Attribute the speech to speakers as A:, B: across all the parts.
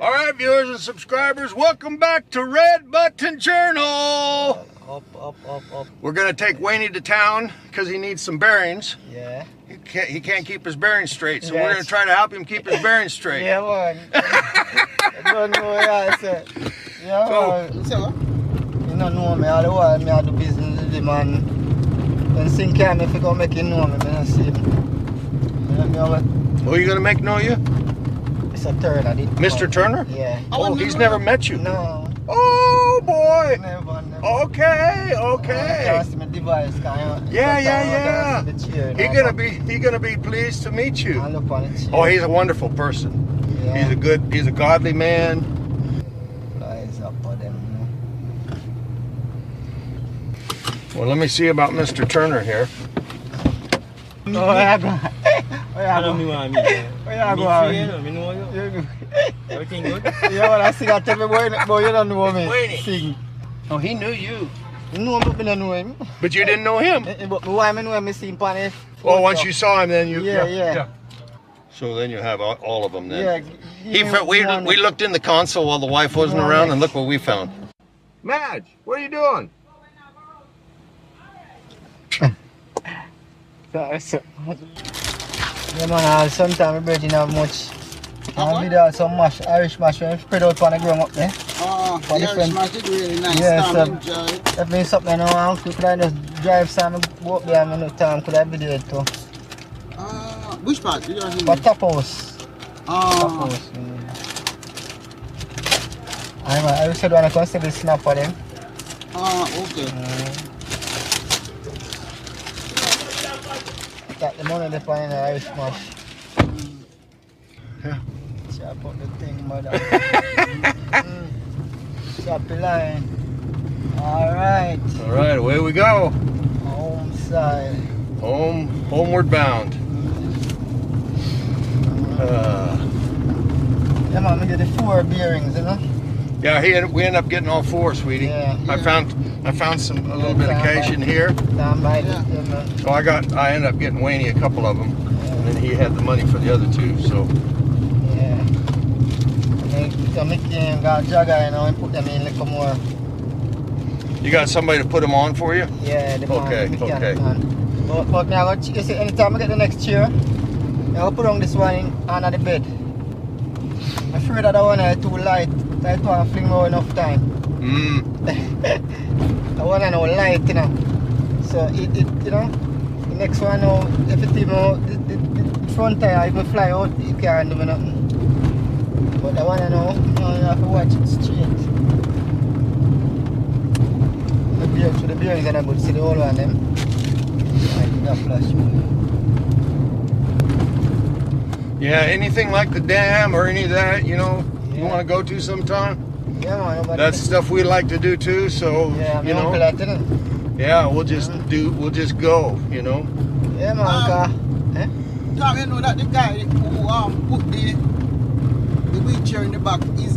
A: All right, viewers and subscribers, welcome back to Red Button Journal.
B: Up.
A: We're gonna take Waynie to town because he needs some bearings.
B: Yeah.
A: He can't keep his bearings straight, so
B: Yes.
A: we're gonna try to help him keep his bearings straight.
B: Yeah, man. I don't know what I said. Yeah, man.
A: So,
B: you don't know me all the while. Me I do business with him, man. When Sin came, if you go make him know me, I don't see him. You know me over?
A: who are you gonna make know you?
B: Mr. Turner.
A: Mr. Turner?
B: Yeah.
A: Oh, he's never met you.
B: No.
A: Oh boy.
B: Never.
A: Okay.
B: Cast my device,
A: Yeah.
B: Chair,
A: He gonna be pleased to meet you.
B: I look on the chair.
A: Oh, he's a wonderful person.
B: Yeah.
A: He's a godly man.
B: Flies up for them,
A: Well, let me see about Mr. Turner here.
B: you know. Oh, yeah, go.
C: I don't know what I mean.
B: Yeah, go.
C: I know you. Everything good?
B: Yeah, well, I sing I tell me, boy, you don't know me.
A: Waynie.
B: Sing.
A: Oh, he knew you.
B: You know him, but I don't know him.
A: But you didn't know him.
B: But why I know him, I see him on it.
A: Oh, once you saw him, then you...
B: Yeah.
A: So then you have all of them then.
B: Yeah.
A: We looked in the console while the wife wasn't around, and look what we found. Madge, what are you doing?
B: Yeah, man, sometimes we bread have much. And we do have some mash, Irish mash, when spread out on the ground up there.
D: Oh,
B: For
D: the Irish
B: different-
D: mash is really nice.
B: Yeah,
D: Sam,
B: so-
D: enjoy it.
B: That means something now, we could have just drive some, go up there and no time, could have video it too.
D: Which part? You don't
B: But top house.
D: Oh,
B: I said when I consider the snap for them.
D: okay.
B: Got the money they find in the Irish mash.
A: Yeah.
B: Chop up the thing, mother. Chop the line. Alright.
A: All right, away we go.
B: Home side.
A: Homeward bound.
B: Yeah, man, we get the 4 bearings, you know?
A: Yeah, we ended up getting all 4, sweetie.
B: Yeah.
A: I found a little bit of cash in here.
B: Down by
D: Yeah.
B: the man.
A: So I ended up getting Waynie a couple of them, and then he had the money for the other 2. So
B: Yeah. So me can got jagger, you know, and put them in a little more.
A: you got somebody to put them on for you?
B: Yeah, the man.
A: Okay,
B: me can,
A: okay.
B: Man. But now, you see, anytime I get the next chair, I'll put on this one under the bed. I'm afraid that one is too light. That one fling more enough time. That one is now light, you know. So it you know, the next one now, if it even the front tire even fly out, you can't do nothing. But that one now, you have to watch it straight. The bearings are not good. See the whole one them. I think that flash.
A: Yeah, anything like the dam or any of that, you know, you
B: Yeah.
A: want to go to sometime?
B: Yeah, man. Nobody
A: That's stuff we like to do too. So
B: yeah,
A: you know, yeah, we'll just go, you know.
B: Yeah, man. Car.
D: Tom, you know that the guy who put the wheelchair in the back is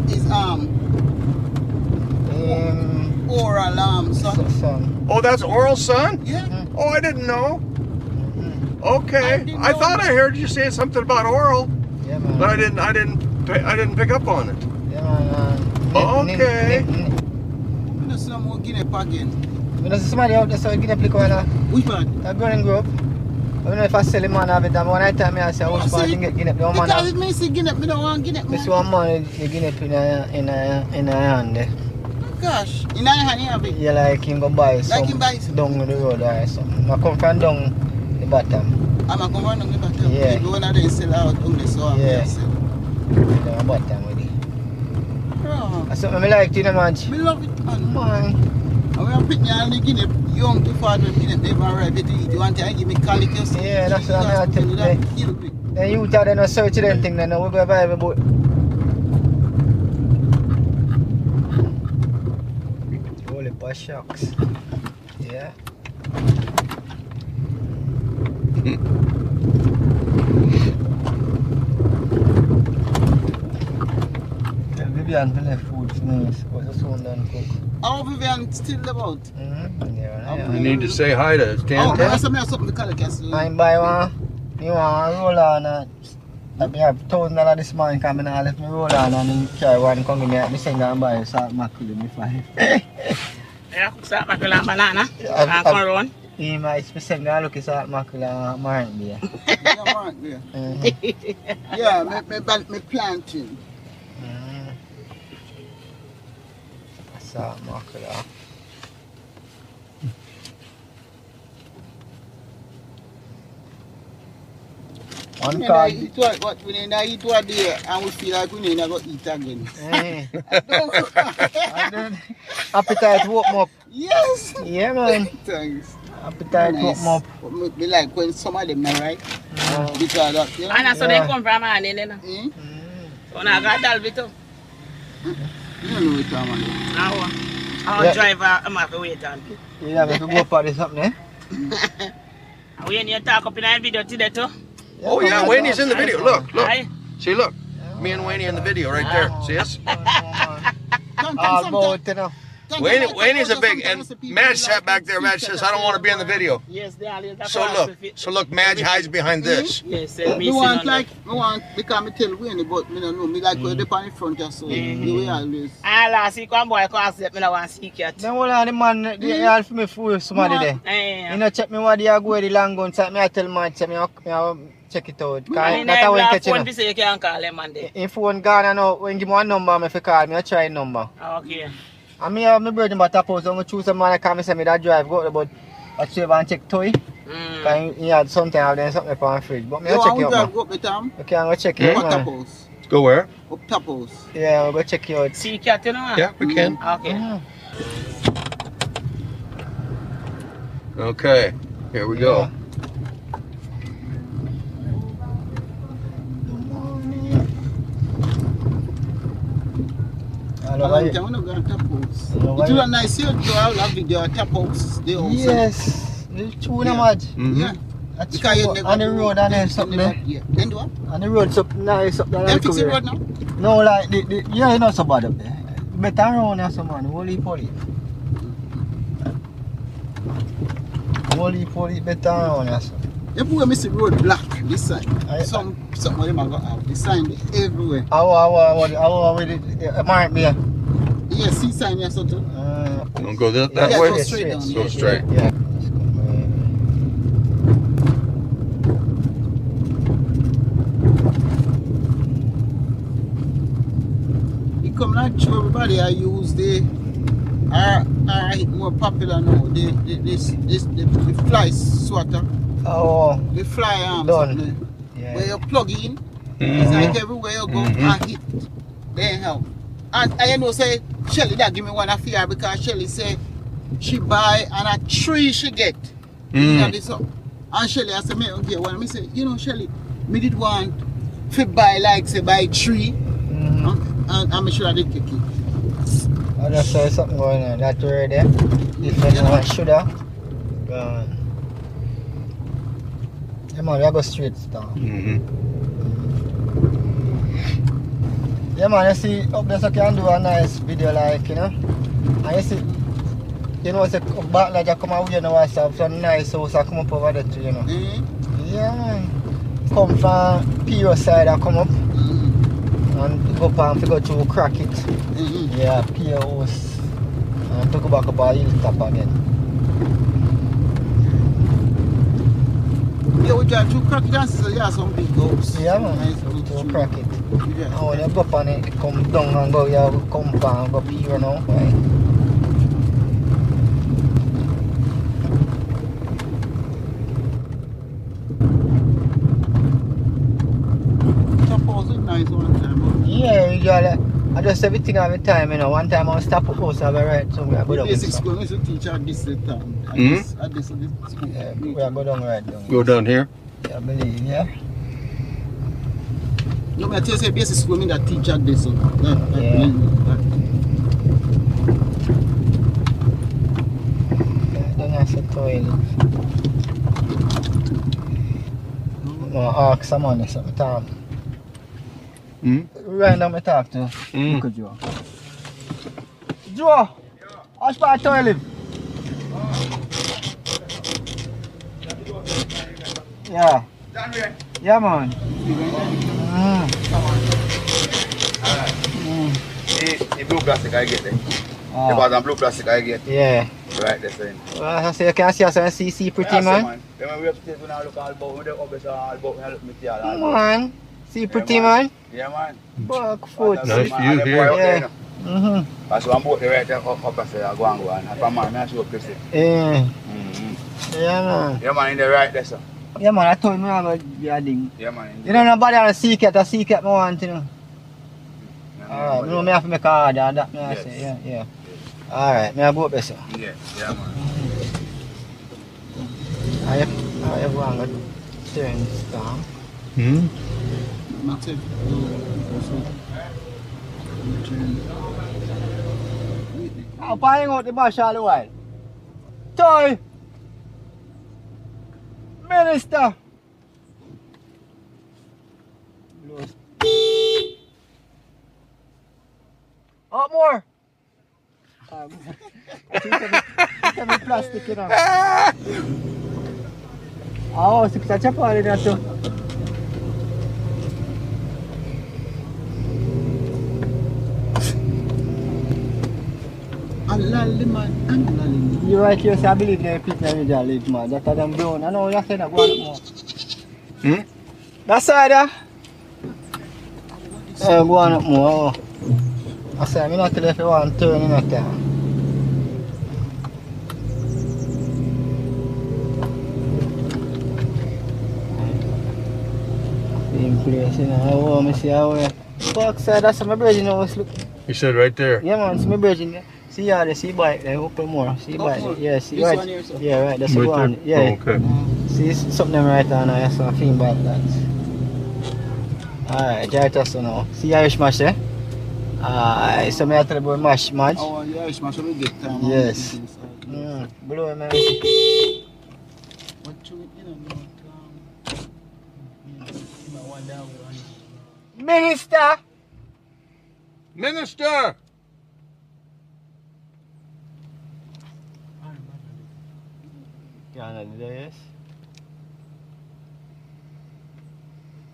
D: oral son.
A: Oh, that's Oral Son?
D: Yeah.
A: Oh, I didn't know. Okay,
D: I didn't
A: I
D: know.
A: thought I heard you say something about Oral,
B: Yeah, man.
A: but I didn't pick up on it.
B: Yeah, man.
A: Okay.
D: You know some more Guinea again.
B: You know somebody out there so Guinea Pig one
D: Which part?
B: a growing group. I don't know if I sell him man have it, and one time I say which part you get Guinea Pig. One man
D: Because
B: have
D: it means Guinea, me don't want Guinea.
B: this one man the Guinea Pig in a hand there.
D: Gosh, in our hand you have it.
B: Yeah, like him go buy some
D: Like him buy some?
B: down the road or something. I come from down the bottom.
D: I'm a come on the bottom.
B: Yeah.
D: Maybe one of them sell out on the so I'm
B: Yeah.
D: sell.
B: Down the bottom with it.
D: Bro,
B: That's something I like to, you know, man.
D: me love it, man.
B: Man.
D: And we are picking on the Guinea, young to father Guinea, they never ripe it to eat. You want to give me colic yourself?
B: Yeah, that's what I'm
D: telling you.
B: saying.
D: That kill quick.
B: Then you tell them to search them thing, then we go buy every boat. Holy for shucks. Yeah. Vivian will have food for me, because the son done cook.
D: How Vivian still about?
B: Yeah.
A: You need to say hi to
D: Oh,
A: Tan
D: that's
A: Tan.
D: something the color castle.
B: I buy one. You want to roll on I have $1,000 this morning because I left my roll on and then carry one come in here. I send and buy salt mackerel in my fire.
E: Yeah, salt mackerel and banana and corn.
B: I send and look at salt mackerel and marine beer.
D: Yeah, mark there. Yeah, me planting.
B: Salt mackerel. One card.
D: We need to eat one day and we feel like we need to go eat again.
B: Appetite woke me up.
D: Yes.
B: Yeah, man.
D: Thanks.
B: Appetite woke me up.
D: But me like when some of them are right. Because that, you know.
E: And so they come from morning, you know. So now I got Dalvey too.
D: You don't know what I'm doing.
E: Our driver, I'm have to wait on.
B: Yeah, we can go party something, eh?
E: And we need to talk up in our video today too.
A: Oh yeah, Waynie's in the video. Look, look.
E: Aye.
A: See, look. Me and Waynie in the video right there. See us?
B: All about, you know.
A: Waynie's a big, and Madge sat back there. Madge says, I don't want to be in the video.
E: Yes, they are.
A: So look, Madge hides behind this.
E: Yes,
D: me want because me tell Waynie, but me don't know. Me like when they on in front of so you will always.
E: I last week one boy called me don't want to see cat.
B: Then all of the man, they all for me fool somebody there. You know, check me what they are going the long gun, so I tell Madge, say me check it out. Because that's how I catch
E: phone say you can call him Monday.
B: If phone gone, I know, when give me one number, I call me, I try a number.
E: Okay.
B: And me have my brother in my top house, I'm going to choose a man that can say me that drive, go about I save and check toy. Because he had something out there, something on the fridge. But me check it out,
D: go up the town?
B: Okay, I'm going to check it out,
D: Top
B: man.
D: house.
A: Go where?
D: Up top house.
B: Yeah, I'm going to check it out.
E: See cat, you know?
A: Yeah, we can.
E: Okay.
A: Okay, here we go.
D: I'm going to go to top house. It was a nice here, I will have video top house.
B: Yes, the true Madge.
D: Yeah.
B: That's true. On the road and then something there.
D: Yeah. Then do what?
B: On the road, something nice up there.
D: Then fix the road now?
B: No, like, yeah, it's not so bad up there. Better around there, some man. Holy poly. Holy poly, better around there, some.
D: If we miss the road black, this side, some of them are going to have the sign everywhere.
B: How with it? Mark there.
D: Yeah, see sign here, so too.
A: Don't go that
D: Yeah,
A: way?
D: go straight down.
A: Go straight.
B: Yeah.
D: It come not true, everybody I use the more popular now. The fly swatter.
B: Oh.
D: The fly arms.
B: Done. Yeah.
D: Where you plug in, it's like everywhere you go and hit. They help. And I know say Shelly that give me one fear because Shelly say she buy and a tree she get. And Shelly I say me okay one. Me say, you know Shelly, me did want to buy like say buy tree. And I'm sure I did take it.
B: I just saw something going on that way there. Different one should have gone. Yeah man, we go straight down. Yeah man, you see up there so you can do a nice video like, you know. And you see, you know, say back like you come away and watch some nice house and come up over there too, you know. Yeah man. Come from Pio side and come up. And go up and figure to crack it. Yeah, Pio house. And to go back up a hilltop again.
D: Yeah, we drive to crack it and see yeah, some big house.
B: Yeah man, to crack it. And when you go up on it, come down and go, you come down and go Pio now. Right?
D: Nice one time.
B: Yeah, usually I just everything all the time, you know. One time I stop at house, I will write somewhere. I go down.
D: Basic school, we used to teach at this time. At this school.
B: Yeah, we go down right down.
A: Go down here?
B: Yeah, I believe, yeah.
D: No, I tell you, basic school, I that teach at this.
B: Yeah. Then I said toilet. I'm going to ask someone something to talk. Right now I talk to Look at Joe. Joe! How's my toilet? Yeah. Yeah man.
F: The blue plastic I get there. The bottom blue plastic I get.
B: Yeah.
F: Right there, saying.
B: Well, so you can see us and see pretty man.
F: When we upstairs, when I look all about, when they up all about, when I look at all about.
B: Man, see pretty man.
F: Yeah, man.
B: Buck foot.
A: Nice view here.
B: Yeah.
F: That's one boat right there up there, I go and go. And from man, I show up this.
B: Yeah. Yeah, man.
F: Yeah, man, in the right there, sir.
B: Yeah, man, I told me I'm going to be a ding.
F: Yeah, man.
B: You know, nobody has a secret I want, you know. Alright, I have to make a order, that me I say, yeah. Alright, I go up there, sir.
F: Yeah, man.
B: I have one to turn this down.
D: That's it.
B: I'm buying out the bush all the while. Toy! Minister! Up more! It's a plastic, you know. Oh, it's such a party na to. You're right here, so I believe they pick them with your live, man. That's how them brown. I know you said that, go on more. That side, go on up more. I say, I'm not tell if you want to turn in that time. Same place, you know. How me see how we. Fuck, side, that's my bridge, you know. Look.
A: You said right there.
B: Yeah, man, it's my bridge in there. See how they see bike there, open more. See bike there. Yeah, see
D: This
B: right.
D: one here, sir?
B: Yeah, right, that's the
A: Right
B: one.
A: there?
B: Yeah.
A: Oh, okay.
B: See something right on there, so I feel bad that. Alright, right so now. See Irish mash there? So me I tell you about mash, Madge.
D: Oh, yeah, it's my we get time.
B: Yes. Blow him, man.
D: What you
B: Minister!
A: Minister!
B: Canada, yes.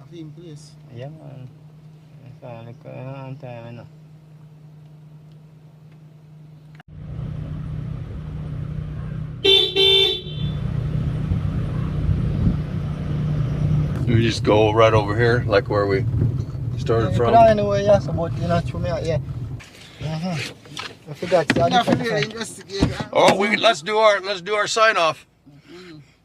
D: I think place.
B: Yeah, man. It's only a long time, you know.
A: We just go right over here, like where we started from.
B: But anyway, yes, about you know, through me out, yeah. I forgot to
D: Investigate.
A: Oh, let's do our sign off.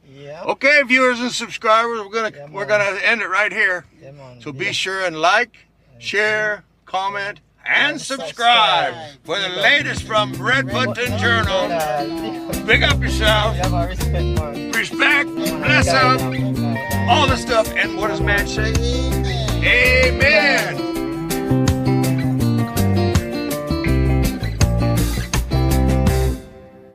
B: Yeah.
A: Okay, viewers and subscribers, we're
B: Yeah,
A: gonna end it right here.
B: Yeah, man.
A: So be sure and like, share, comment, and subscribe for the latest from Redbutton Journal. Big up yourself.
B: Yeah, man, respect, man.
A: Respect, bless up, all the stuff. And what does Madge say? Amen.